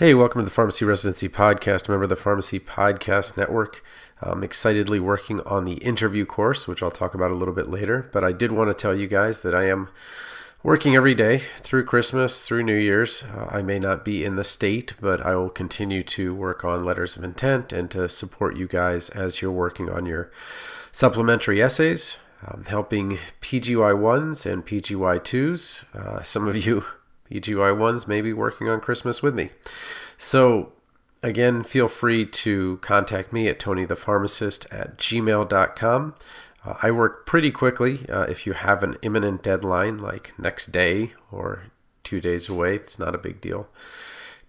Hey, welcome to the Pharmacy Residency Podcast, a member of the Pharmacy Podcast Network. I'm excitedly working on the interview course, which I'll talk about a little bit later. But I did want to tell you guys that I am working every day through Christmas, through New Year's. I may not be in the state, but I will continue to work on letters of intent and to support you guys as you're working on your supplementary essays, helping PGY1s and PGY2s. Some of you PGY1s may be working on Christmas with me. So again, feel free to contact me at tonythepharmacist@gmail.com. I work pretty quickly. If you have an imminent deadline, like next day or 2 days away, it's not a big deal,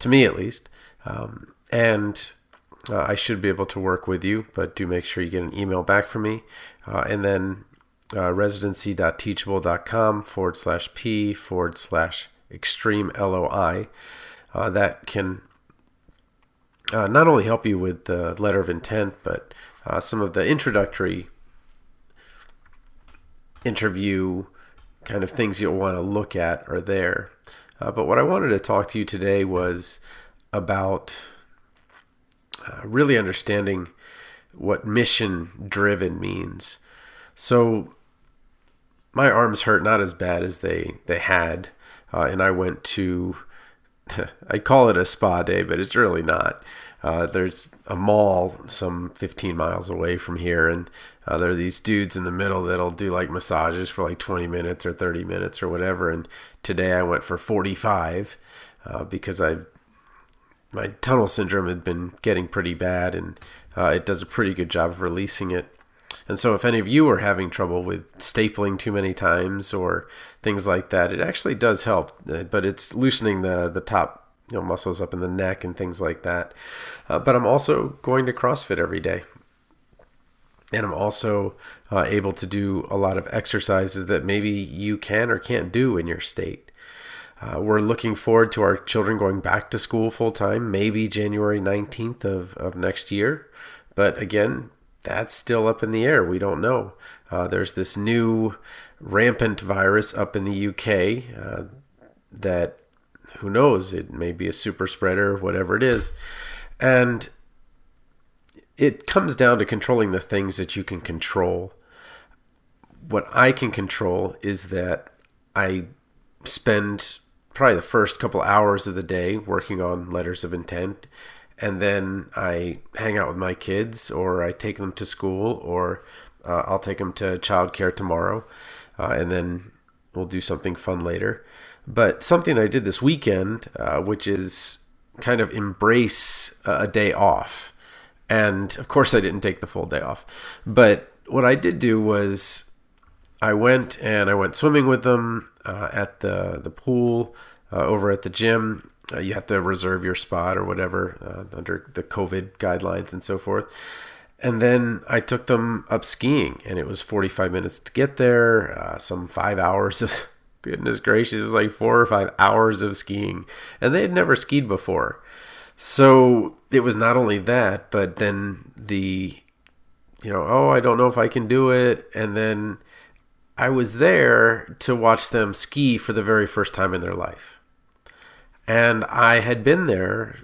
to me at least. I should be able to work with you, but do make sure you get an email back from me. And then residency.teachable.com/P/extreme LOI. That can not only help you with the letter of intent, but some of the introductory interview kind of things you'll want to look at are there. But what I wanted to talk to you today was about really understanding what mission-driven means. So my arms hurt not as bad as they had. And I went to, I call it a spa day, but it's really not. There's a mall some 15 miles away from here, and there are these dudes in the middle that'll do like massages for like 20 minutes or 30 minutes or whatever. And today I went for 45 because my tunnel syndrome had been getting pretty bad, and it does a pretty good job of releasing it. And so if any of you are having trouble with stapling too many times or things like that, it actually does help. But it's loosening the top muscles up in the neck and things like that. But I'm also going to CrossFit every day. And I'm also able to do a lot of exercises that maybe you can or can't do in your state. We're looking forward to our children going back to school full time, maybe January 19th of next year. But again, that's still up in the air. We don't know. There's this new rampant virus up in the UK that, who knows, it may be a super spreader, whatever it is. And it comes down to controlling the things that you can control. What I can control is that I spend probably the first couple hours of the day working on letters of intent. And then I hang out with my kids, or I take them to school, or I'll take them to childcare tomorrow, and then we'll do something fun later. But something I did this weekend, which is kind of embrace a day off. And of course I didn't take the full day off. But what I did do was I went swimming with them at the pool over at the gym. You have to reserve your spot or whatever under the COVID guidelines and so forth. And then I took them up skiing, and it was 45 minutes to get there, some 5 hours of, goodness gracious, it was like 4 or 5 hours of skiing. And they had never skied before. So it was not only that, but then I don't know if I can do it. And then I was there to watch them ski for the very first time in their life. And I had been there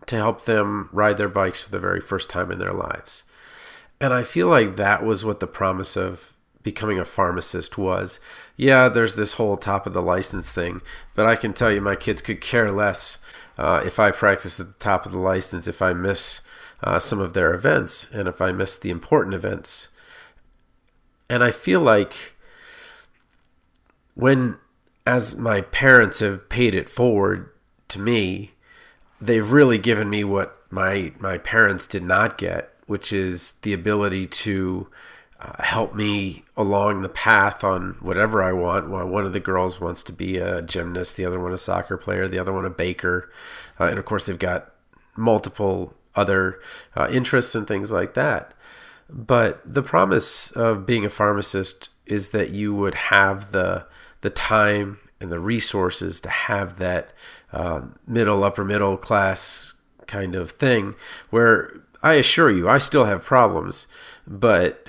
to help them ride their bikes for the very first time in their lives. And I feel like that was what the promise of becoming a pharmacist was. Yeah, there's this whole top of the license thing, but I can tell you my kids could care less if I practice at the top of the license, if I miss some of their events, and if I miss the important events. And I feel like as my parents have paid it forward to me, they've really given me what my parents did not get, which is the ability to help me along the path on whatever I want. Well, one of the girls wants to be a gymnast, the other one a soccer player, the other one a baker. And of course, they've got multiple other interests and things like that. But the promise of being a pharmacist is that you would have the time and the resources to have that upper middle class kind of thing, where I assure you, I still have problems, but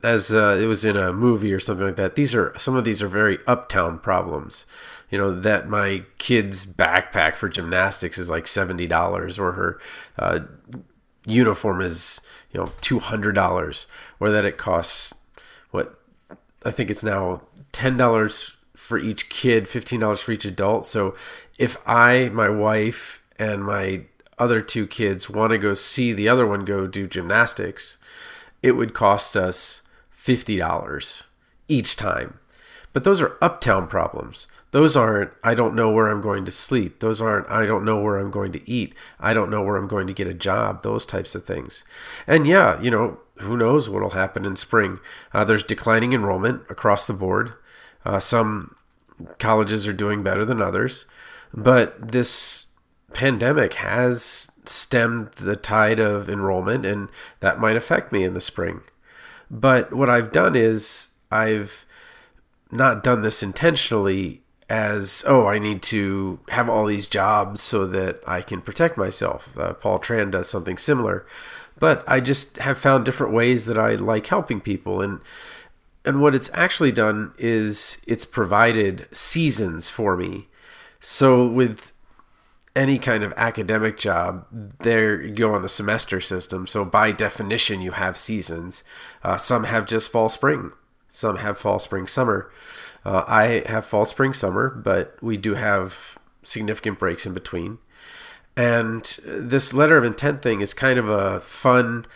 as it was in a movie or something like that. Some of these are very uptown problems. That my kid's backpack for gymnastics is like $70, or her uniform is $200, or that it costs what I think it's now $10 for each kid, $15 for each adult. So if my wife, and my other two kids want to go see the other one go do gymnastics, it would cost us $50 each time. But those are uptown problems. Those aren't, I don't know where I'm going to sleep. Those aren't, I don't know where I'm going to eat. I don't know where I'm going to get a job. Those types of things. And yeah, who knows what will happen in spring. There's declining enrollment across the board. Some colleges are doing better than others. But this pandemic has stemmed the tide of enrollment, and that might affect me in the spring. But what I've done is I've not done this intentionally as, I need to have all these jobs so that I can protect myself. Paul Tran does something similar. But I just have found different ways that I like helping people. And what it's actually done is it's provided seasons for me. So with any kind of academic job, there you go on the semester system. So by definition, you have seasons. Some have just fall, spring. Some have fall, spring, summer. I have fall, spring, summer, but we do have significant breaks in between. And this letter of intent thing is kind of a fun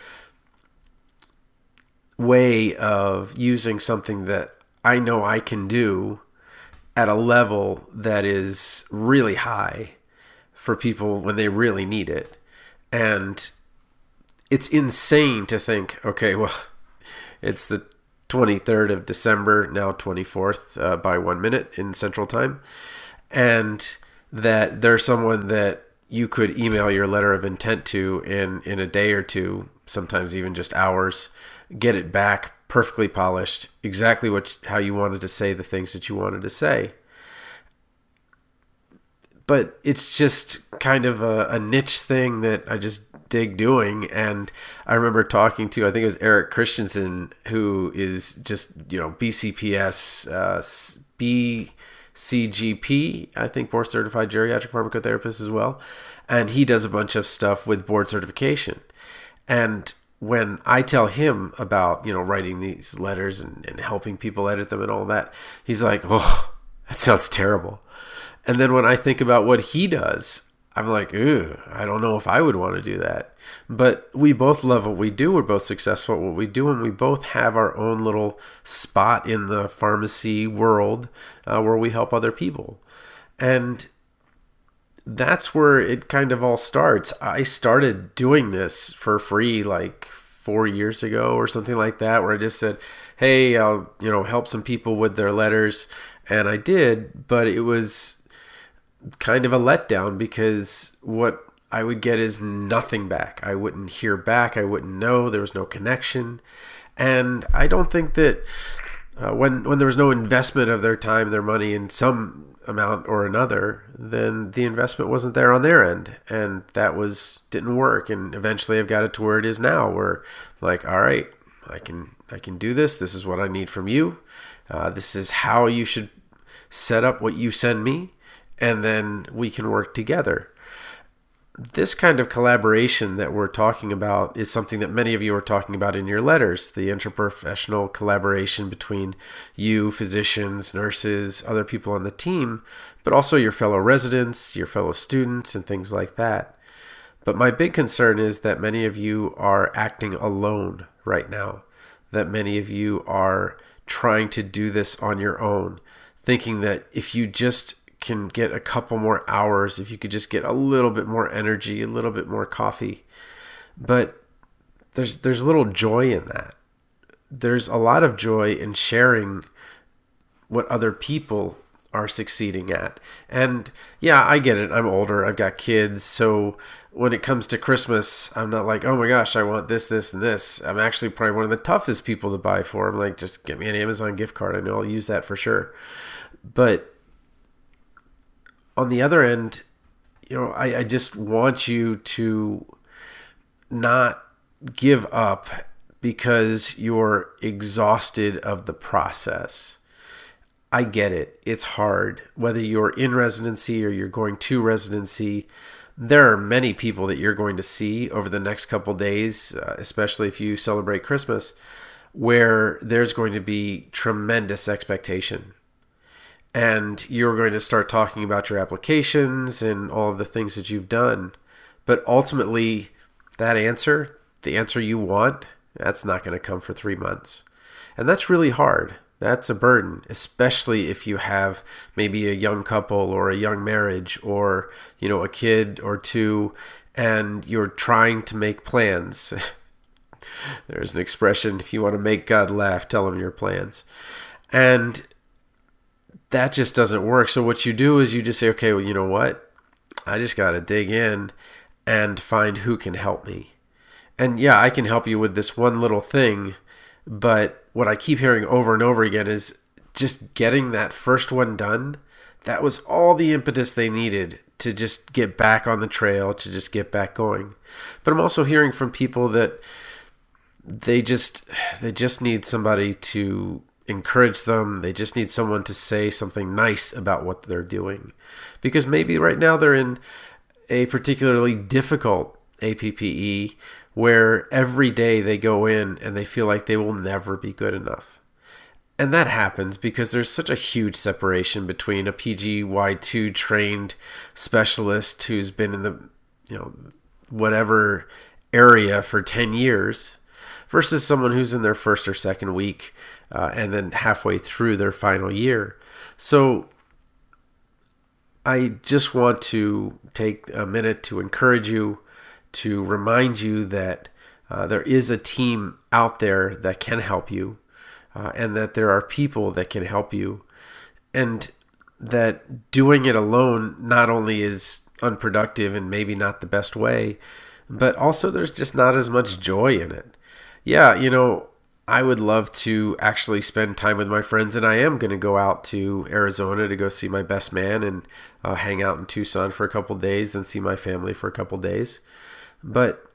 way of using something that I know I can do at a level that is really high for people when they really need it. And it's insane to think, okay, well, it's the 23rd of December, now 24th by 1 minute in Central Time, and that there's someone that you could email your letter of intent to in a day or two, sometimes even just hours, get it back perfectly polished, exactly how you wanted to say the things that you wanted to say. But it's just kind of a niche thing that I just dig doing. And I remember talking to, I think it was Eric Christensen, who is just, BCPS, BCGP, I think board certified geriatric pharmacotherapist as well. And he does a bunch of stuff with board certification. And when I tell him about, writing these letters and helping people edit them and all that, he's like, oh, that sounds terrible. And then when I think about what he does, I'm like, I don't know if I would want to do that. But we both love what we do. We're both successful at what we do. And we both have our own little spot in the pharmacy world where we help other people. And that's where it kind of all starts. I started doing this for free like 4 years ago or something like that, where I just said, hey, I'll, help some people with their letters. And I did, but it was kind of a letdown because what I would get is nothing back. I wouldn't hear back. I wouldn't know. There was no connection. And I don't think that when there was no investment of their time, their money in some amount or another, then the investment wasn't there on their end. And that didn't work. And eventually I've got it to where it is now, where like, all right, I can do this. This is what I need from you. This is how you should set up what you send me. And then we can work together. This kind of collaboration that we're talking about is something that many of you are talking about in your letters, the interprofessional collaboration between you, physicians, nurses, other people on the team, but also your fellow residents, your fellow students, and things like that. But my big concern is that many of you are acting alone right now, that many of you are trying to do this on your own, thinking that if you just can get a couple more hours, if you could just get a little bit more energy, a little bit more coffee. But there's little joy in that. There's a lot of joy in sharing what other people are succeeding at. And yeah, I get it. I'm older. I've got kids. So when it comes to Christmas, I'm not like, oh my gosh, I want this, this, and this. I'm actually probably one of the toughest people to buy for. I'm like, just get me an Amazon gift card. I know I'll use that for sure. But on the other end, I just want you to not give up because you're exhausted of the process. I get it. It's hard. Whether you're in residency or you're going to residency, there are many people that you're going to see over the next couple days, especially if you celebrate Christmas, where there's going to be tremendous expectation. And you're going to start talking about your applications and all of the things that you've done. But ultimately, that answer, the answer you want, that's not going to come for 3 months. And that's really hard. That's a burden, especially if you have maybe a young couple or a young marriage or, a kid or two, and you're trying to make plans. There's an expression, if you want to make God laugh, tell him your plans. And that just doesn't work. So what you do is you just say, okay, well, you know what? I just got to dig in and find who can help me. And yeah, I can help you with this one little thing, but what I keep hearing over and over again is just getting that first one done. That was all the impetus they needed to just get back on the trail, to just get back going. But I'm also hearing from people that they just need somebody to encourage them. They just need someone to say something nice about what they're doing. Because maybe right now they're in a particularly difficult APPE where every day they go in and they feel like they will never be good enough. And that happens because there's such a huge separation between a PGY2 trained specialist who's been in the, whatever area for 10 years versus someone who's in their first or second week and then halfway through their final year. So I just want to take a minute to encourage you, to remind you that there is a team out there that can help you, and that there are people that can help you, and that doing it alone not only is unproductive and maybe not the best way, but also there's just not as much joy in it. Yeah, I would love to actually spend time with my friends, and I am going to go out to Arizona to go see my best man and hang out in Tucson for a couple days, then see my family for a couple days. But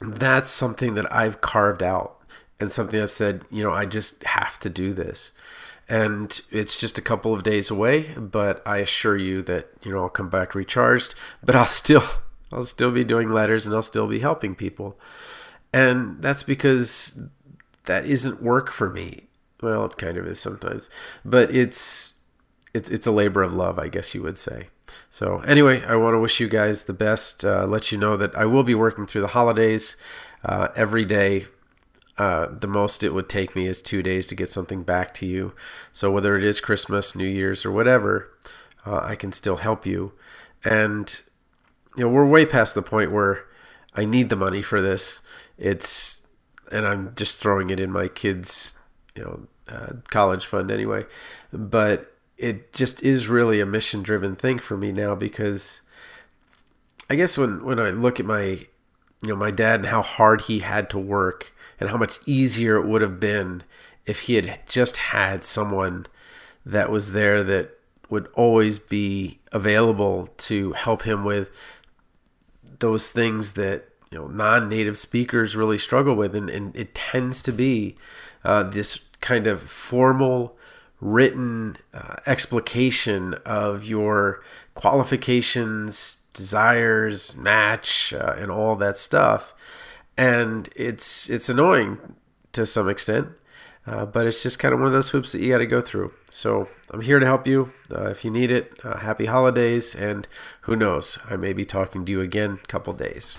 that's something that I've carved out and something I've said, I just have to do this. And it's just a couple of days away, but I assure you that, I'll come back recharged, but I'll still be doing letters and I'll still be helping people. And that's because that isn't work for me. Well, it kind of is sometimes, but it's a labor of love, I guess you would say. So anyway, I want to wish you guys the best. Let you know that I will be working through the holidays every day. The most it would take me is 2 days to get something back to you. So whether it is Christmas, New Year's, or whatever, I can still help you. And we're way past the point where I need the money for this. And I'm just throwing it in my kids' college fund anyway. But it just is really a mission-driven thing for me now, because I guess when I look at my dad and how hard he had to work and how much easier it would have been if he had just had someone that was there that would always be available to help him with those things that non-native speakers really struggle with, and it tends to be this kind of formal written explication of your qualifications, desires, match, and all that stuff. And it's annoying to some extent, but it's just kind of one of those hoops that you got to go through. So I'm here to help you if you need it. Happy holidays, and who knows, I may be talking to you again in a couple days.